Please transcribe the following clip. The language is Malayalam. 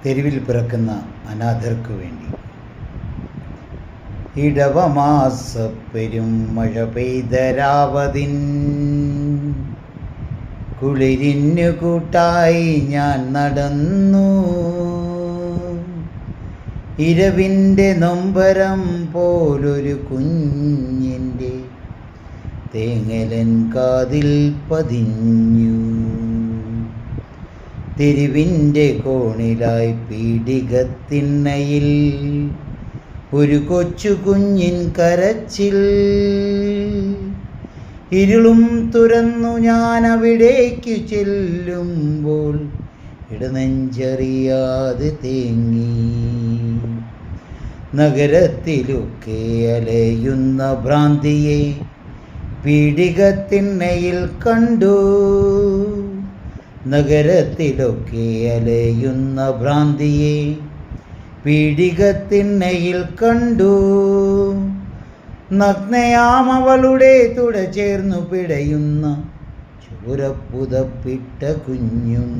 തെരുവിൽ പിറക്കുന്ന അനാഥർക്കു വേണ്ടി. ഇടവമാസപ്പെരും മഴ പെയ്തരാവതിൻ കുളിരിനു കൂട്ടായി ഞാൻ നടന്നു. ഇരവിൻ്റെ നൊമ്പരം പോലൊരു കുഞ്ഞിൻ്റെ തേങ്ങലൻ കാതിൽ പതിഞ്ഞു. തെരുവിൻ്റെ കോണിലായി പീഡികത്തിണ്ണയിൽ ഒരു കൊച്ചു കുഞ്ഞിൻ കരച്ചിൽ. ഇരുളും തുറന്നു ഞാൻ അവിടേക്കു ചെല്ലുമ്പോൾ ഇടനെഞ്ചറിയാതെ തേങ്ങി. നഗരത്തിലൊക്കെ അലയുന്ന ഭ്രാന്തിയെ പീഡികത്തിണ്ണയിൽ കണ്ടു. നഗരത്തിലൊക്കെ അലയുന്ന ഭ്രാന്തിയെ പീഡികത്തിണ്ണയിൽ കണ്ടു. നഗ്നയാം അവളുടെ തുട ചേർന്നു പിടയുന്ന ചോരപ്പുതപ്പിട്ട കുഞ്ഞും.